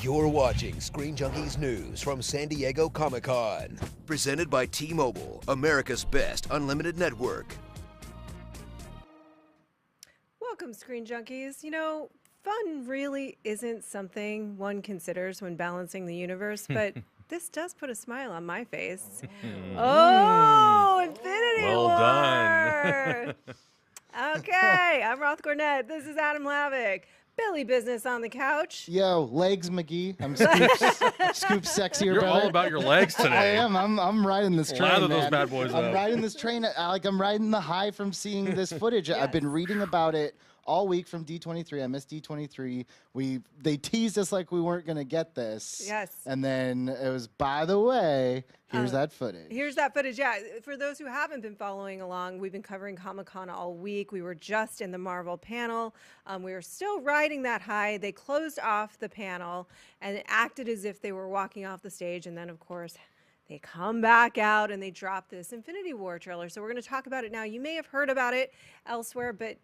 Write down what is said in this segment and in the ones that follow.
You're watching Screen Junkies News from San Diego Comic-Con. Presented by T-Mobile, America's best unlimited network. Welcome, Screen Junkies. You know, fun really isn't something one considers when balancing the universe, but this does put a smile on my face. Oh, Infinity Well War! done. Okay, I'm Roth Gornett. This is Adam Lavick. Billy Business on the couch. Yo, Legs McGee. I'm Scoop Sexier, You're brother. all about your legs today. I am. I'm riding this train, Lather man. those bad boys I'm up. riding this train. I'm riding the high from seeing this footage. I've been reading about it all week from D23. I missed D23. They teased us like we weren't gonna get this. Yes. And then it was, by the way, here's that footage. Here's that footage. Yeah, for those who haven't been following along, we've been covering Comic-Con all week. We were just in the Marvel panel. We were still riding that high. They closed off the panel and acted as if they were walking off the stage. And then, of course, they come back out and they drop this Infinity War trailer. So we're going to talk about it now. You may have heard about it elsewhere, but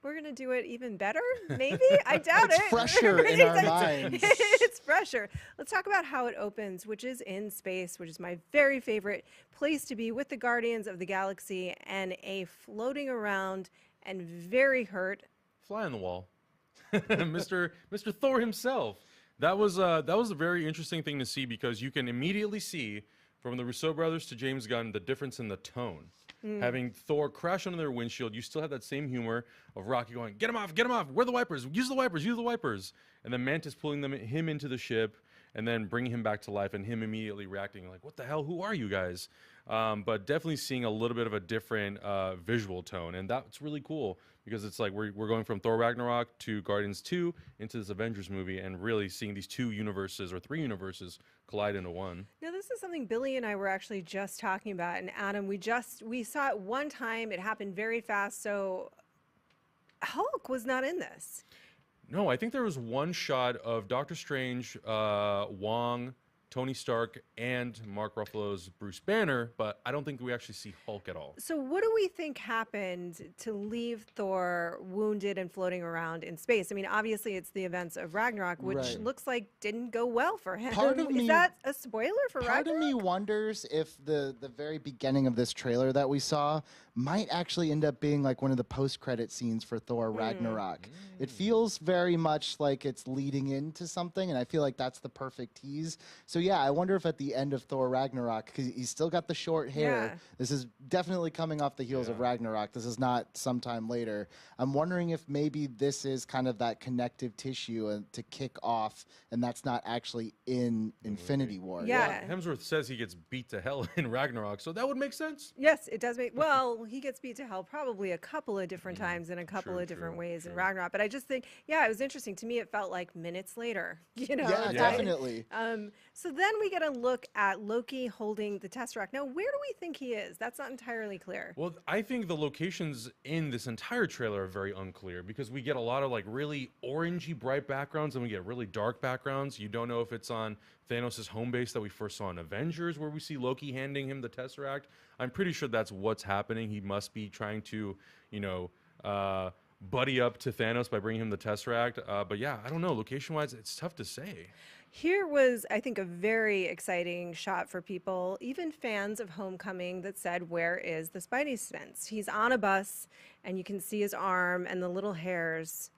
we're going to do it even better, maybe? I doubt It's it. fresher in our minds. It's fresher. Let's talk about how it opens, which is in space, which is my very favorite place to be, with the Guardians of the Galaxy and a floating around and very hurt. Fly on the wall. Mr. Thor himself. That was a very interesting thing to see, because you can immediately see from the Russo brothers to James Gunn the difference in the tone. Having Thor crash under their windshield, you still have that same humor of Rocky going, get him off, where are the wipers, use the wipers, and then Mantis pulling him into the ship and then bringing him back to life, and him immediately reacting like, what the hell, who are you guys? But definitely seeing a little bit of a different visual tone, and that's really cool, because it's like we're going from Thor Ragnarok to Guardians 2 into this Avengers movie, and really seeing these two universes, or three universes, collide into one. Now, this is something Billy and I were actually just talking about, and Adam, we saw it one time. It happened very fast, so Hulk was not in this. No, I think there was one shot of Doctor Strange, Wong, Tony Stark, and Mark Ruffalo's Bruce Banner, but I don't think we actually see Hulk at all. So what do we think happened to leave Thor wounded and floating around in space? I mean, obviously it's the events of Ragnarok, which looks like didn't go well for him. Is that a spoiler for Ragnarok? Part of me wonders if the very beginning of this trailer that we saw might actually end up being like one of the post-credit scenes for Thor Ragnarok. It feels very much like it's leading into something, and I feel like that's the perfect tease. So yeah, I wonder if at the end of Thor Ragnarok, because he's still got the short hair, this is definitely coming off the heels of Ragnarok. This is not sometime later. I'm wondering if maybe this is kind of that connective tissue to kick off, and that's not actually in Infinity War. Yeah. Hemsworth says he gets beat to hell in Ragnarok, so that would make sense. Yes, it does make, well, he gets beat to hell probably a couple of different times in a couple of different ways in Ragnarok. But I just think, yeah, it was interesting. To me, it felt like minutes later, you know? Yeah, definitely. So then we get a look at Loki holding the Tesseract. Now, where do we think he is? That's not entirely clear. Well, I think the locations in this entire trailer are very unclear, because we get a lot of like really orangey bright backgrounds, and we get really dark backgrounds. You don't know if it's on Thanos' home base that we first saw in Avengers, where we see Loki handing him the Tesseract. I'm pretty sure that's what's happening. He must be trying to, you know, buddy up to Thanos by bringing him the Tesseract. But yeah, I don't know. Location-wise, it's tough to say. Here was, I think, a very exciting shot for people, even fans of Homecoming, that said, where is the Spidey sense? He's on a bus, and you can see his arm, and the little hairs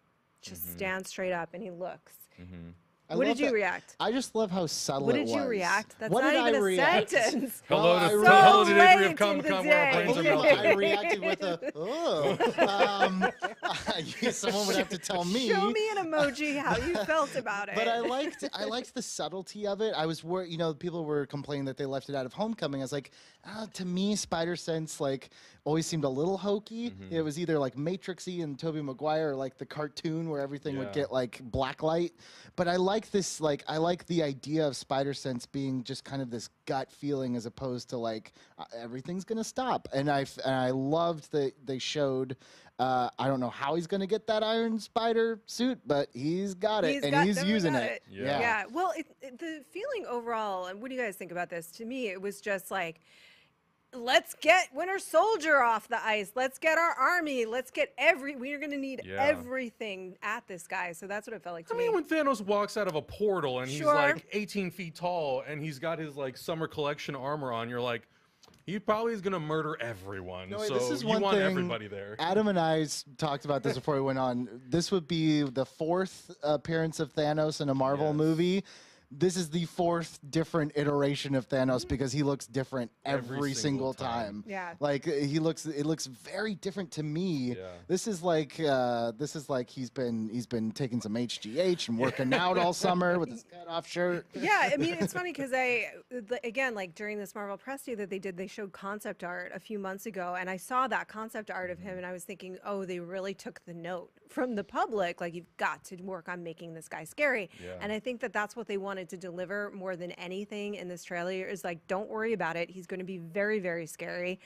just stand straight up, and he looks. What did you react? I just love how subtle it was. What did you react? That's what not did even I a react? sentence. Hello to so day 3 of late Comic-Con, in the where our day. brains are Well, melting. I reacted with a, someone would have to tell me. Show me an emoji how you felt about it. But I liked the subtlety of it. I was worried, you know, people were complaining that they left it out of Homecoming. I was like, to me, Spider-Sense like always seemed a little hokey. It was either like Matrixy and Tobey Maguire, or like the cartoon where everything would get like black light. But I like this, like I like the idea of Spider-Sense being just kind of this gut feeling, as opposed to like everything's gonna stop. And I loved that they showed. I don't know how he's gonna get that Iron Spider suit, but he's got it, he's using it. Yeah. Well, the feeling overall, and what do you guys think about this? To me, it was just like let's get Winter Soldier off the ice. Let's get our army. Let's get we're going to need everything at this guy. So that's what it felt like to me. I mean, when Thanos walks out of a portal and he's like 18 feet tall and he's got his like summer collection armor on, you're like, he probably is going to murder everyone. No, so this is you one want thing everybody there. Adam and I talked about this before we went on. This would be the 4th appearance of Thanos in a Marvel movie. This is the 4th different iteration of Thanos because he looks different every single time. Yeah. Like it looks very different to me. Yeah. This is like he's been taking some HGH and working out all summer with his cut off shirt. Yeah, I mean, it's funny because again, like during this Marvel press day that they showed concept art a few months ago, and I saw that concept art of him, and I was thinking, oh, they really took the note from the public, like you've got to work on making this guy scary. Yeah. And I think that that's what they wanted to deliver more than anything in this trailer is like, don't worry about it. He's going to be very, very scary.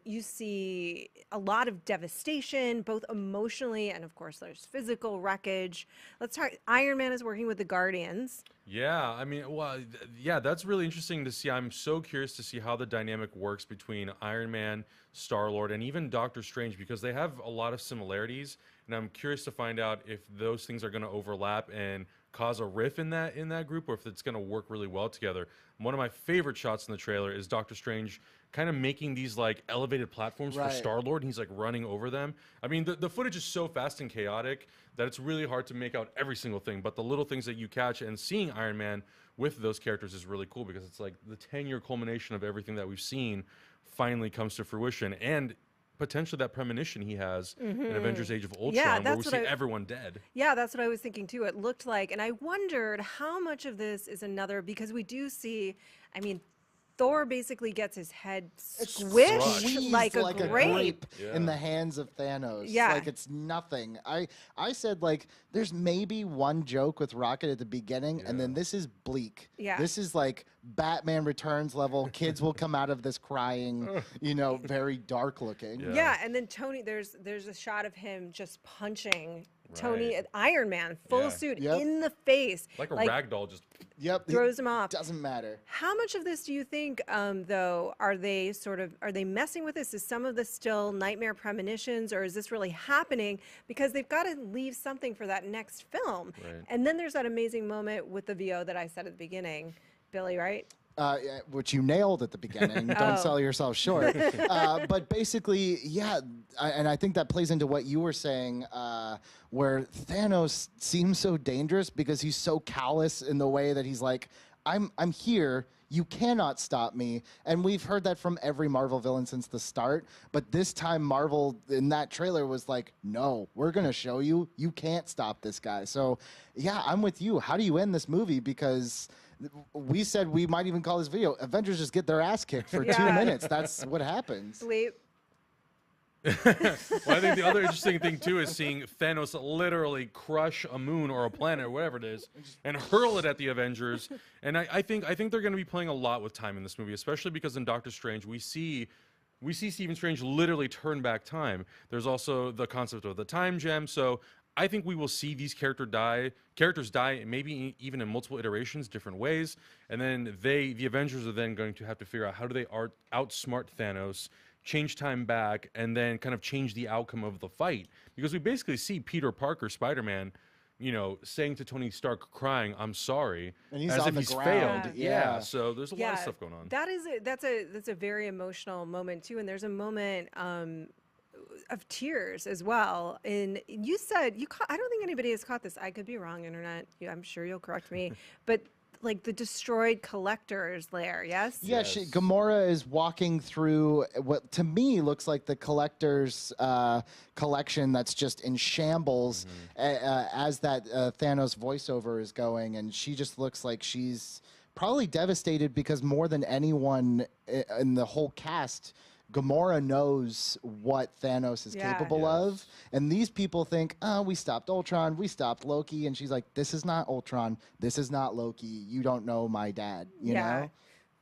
You see a lot of devastation, both emotionally and of course there's physical wreckage. Let's talk. Iron Man is working with the Guardians. Yeah, I mean, well, yeah, that's really interesting to see. I'm so curious to see how the dynamic works between Iron Man, Star-Lord, and even Doctor Strange because they have a lot of similarities, and I'm curious to find out if those things are going to overlap and cause a riff in that group, or if it's going to work really well together. One of my favorite shots in the trailer is Doctor Strange kind of making these like elevated platforms for Star-Lord, and he's like running over them. I mean, the footage is so fast and chaotic that it's really hard to make out every single thing, but the little things that you catch, and seeing Iron Man with those characters is really cool because it's like the 10-year culmination of everything that we've seen finally comes to fruition, and potentially that premonition he has in Avengers Age of Ultron, where we see everyone dead. Yeah, that's what I was thinking too. It looked like, and I wondered how much of this is another, because we do see, I mean, Thor basically gets his head squished like a grape in the hands of Thanos. Yeah. Like it's nothing. I said like there's maybe one joke with Rocket at the beginning, and then this is bleak. Yeah. This is like Batman Returns level. Kids will come out of this crying, you know, very dark looking. Yeah, and then Tony, there's a shot of him just punching Tony, Iron Man, full suit in the face. Like a rag doll just throws him off. Doesn't matter. How much of this do you think, though, are they messing with this? Is some of this still nightmare premonitions, or is this really happening? Because they've got to leave something for that next film. Right. And then there's that amazing moment with the VO that I said at the beginning, Billy, right? Which you nailed at the beginning. Don't sell yourself short. But basically, yeah, and I think that plays into what you were saying, where Thanos seems so dangerous because he's so callous in the way that he's like, I'm here. You cannot stop me. And we've heard that from every Marvel villain since the start. But this time, Marvel in that trailer was like, no, we're going to show you. You can't stop this guy. So, yeah, I'm with you. How do you end this movie? Because we said we might even call this video Avengers just get their ass kicked for 2 minutes. That's what happens. Sleep. Well, I think the other interesting thing too is seeing Thanos literally crush a moon or a planet or whatever it is and hurl it at the Avengers. And I think they're going to be playing a lot with time in this movie, especially because in Doctor Strange we see Stephen Strange literally turn back time. There's also the concept of the time gem. So I think we will see these characters die, maybe even in multiple iterations, different ways. And then the Avengers are then going to have to figure out how do they outsmart Thanos, change time back, and then kind of change the outcome of the fight. Because we basically see Peter Parker, Spider-Man, you know, saying to Tony Stark, crying, "I'm sorry," and he's as on if the he's ground. failed. Yeah. So there's a lot of stuff going on. That's a very emotional moment too, and there's a moment of tears as well. And you said I don't think anybody has caught this. I could be wrong, internet. I'm sure you'll correct me, but like the destroyed collector's lair, yes? Yeah, Gamora is walking through what to me looks like the collector's collection that's just in shambles as that Thanos voiceover is going, and she just looks like she's probably devastated because more than anyone in the whole cast, Gamora knows what Thanos is capable of, and these people think, oh, we stopped Ultron, we stopped Loki, and she's like, this is not Ultron, this is not Loki, you don't know my dad, you know?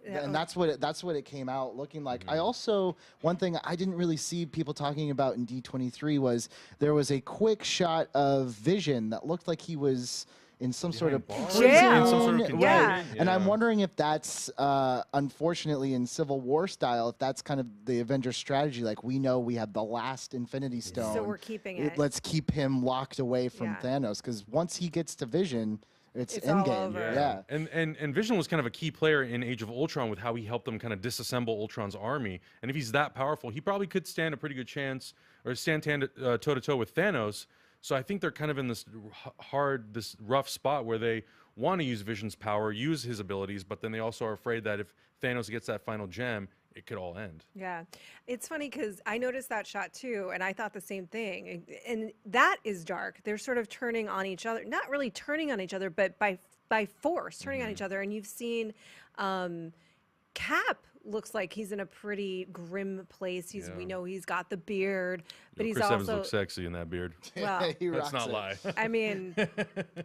And that's what it came out looking like. I also, one thing I didn't really see people talking about in D23 was there was a quick shot of Vision that looked like he was in some sort of Behind bars? prison. Jail. In some sort of Right. containment? And I'm Yeah. wondering if that's, unfortunately, in Civil War style, if that's kind of the Avengers strategy. Like, we know we have the last Infinity Stone. So we're keeping it. Let's keep him locked away from Yeah. Thanos, because once he gets to Vision, it's It's all Endgame. over. Yeah. And Vision was kind of a key player in Age of Ultron with how he helped them kind of disassemble Ultron's army. And if he's that powerful, he probably could stand a pretty good chance or stand toe to toe with Thanos. So I think they're kind of in this this rough spot where they want to use Vision's power, use his abilities, but then they also are afraid that if Thanos gets that final gem, it could all end. Yeah. It's funny because I noticed that shot too, and I thought the same thing. And that is dark. They're sort of turning on each other, not really turning on each other, but by force turning on each other. And you've seen Cap looks like he's in a pretty grim place. We know he's got the beard, but he's Chris Evans also looks sexy in that beard. well, He Let's rocks not it. lie. I mean,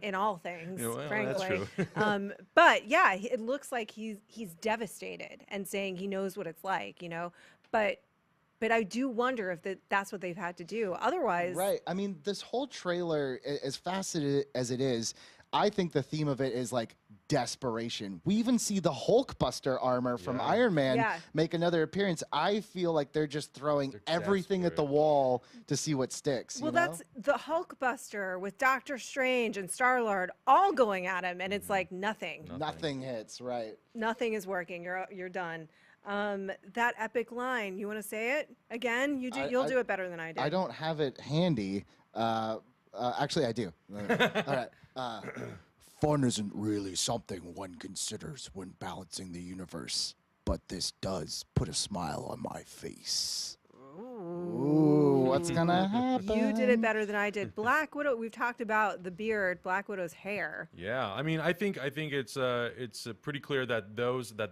in all things, Yeah, well, that's frankly. true. But yeah, it looks like he's devastated and saying he knows what it's like, you know. But I do wonder if that's what they've had to do. Otherwise, Right. I mean, this whole trailer, as fascinating as it is, I think the theme of it is like desperation. We even see the Hulkbuster armor from Yeah. Iron Man Yeah. make another appearance. I feel like they're just throwing They're everything at the desperate. wall to see what sticks. well, you know? that's the Hulkbuster with Doctor Strange and Star-Lord all going at him, and it's like nothing. Nothing hits, right? Nothing is working. You're done. That epic line. You want to say it again? You'll do it better than I did. I don't have it handy. Actually, I do. All right. Fun isn't really something one considers when balancing the universe, but this does put a smile on my face. Ooh, what's gonna happen? You did it better than I did. Black Widow. We've talked about the beard. Black Widow's hair. Yeah, I mean, I think it's pretty clear that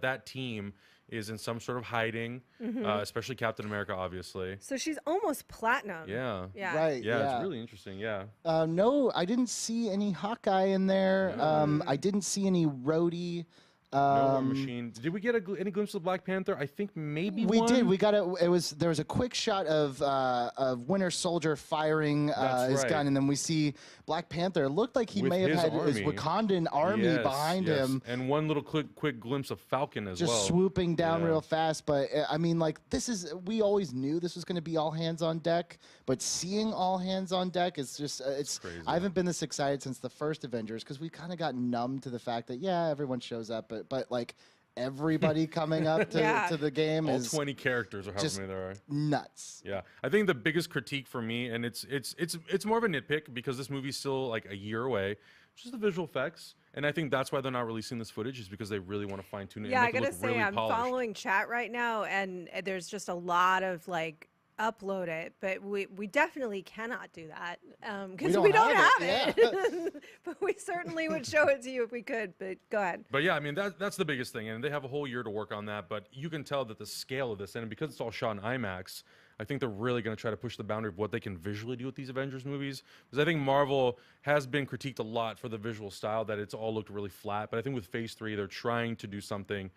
that team is in some sort of hiding, especially Captain America, obviously. So she's almost platinum. Yeah. Yeah. Right. Yeah, it's really interesting. Yeah. No, I didn't see any Hawkeye in there. I didn't see any Rhodey. No War Machine. Did we get any glimpse of Black Panther? I think maybe We one. did. We got it. There was a quick shot of Winter Soldier firing That's his right. gun, and then we see Black Panther. It looked like he With may have his had his army. Wakandan army Yes, behind yes. him, and one little quick glimpse of Falcon as just well. swooping down Yeah. real fast. But I mean, like we always knew this was going to be all hands on deck, but seeing all hands on deck is just it's crazy. I haven't been this excited since the first Avengers because we kind of got numb to the fact that everyone shows up, but like everybody coming up to, Yeah. to the game All is 20 characters or however just many there are. nuts. Yeah, I think the biggest critique for me, and it's more of a nitpick because this movie's still like a year away, just the visual effects, and I think that's why they're not releasing this footage is because they really want to fine tune it. Yeah, and I make it gotta look say, really I'm polished. following chat right now, and there's just a lot of like upload it, but we definitely cannot do that because we don't have it. But we certainly would show it to you if we could. But go ahead. But yeah, I mean that's the biggest thing, and they have a whole year to work on that. But you can tell that the scale of this, and because it's all shot in IMAX, I think they're really going to try to push the boundary of what they can visually do with these Avengers movies. Because I think Marvel has been critiqued a lot for the visual style, that it's all looked really flat. But I think with Phase 3, they're trying to do something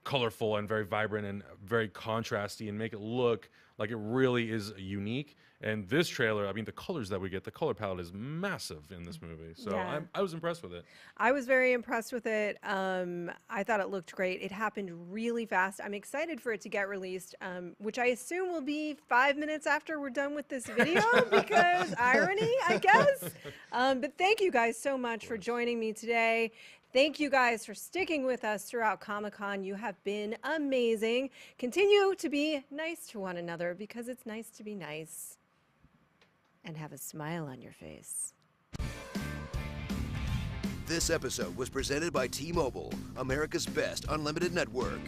colorful and very vibrant and very contrasty and make it look like it really is unique. And this trailer, I mean, the colors that we get, the color palette is massive in this movie. So Yeah. I was impressed with it. I was very impressed with it. I thought it looked great. It happened really fast. I'm excited for it to get released, which I assume will be 5 minutes after we're done with this video because irony, I guess. But thank you guys so much for joining me today. Thank you guys for sticking with us throughout Comic-Con. You have been amazing. Continue to be nice to one another because it's nice to be nice and have a smile on your face. This episode was presented by T-Mobile, America's best unlimited network.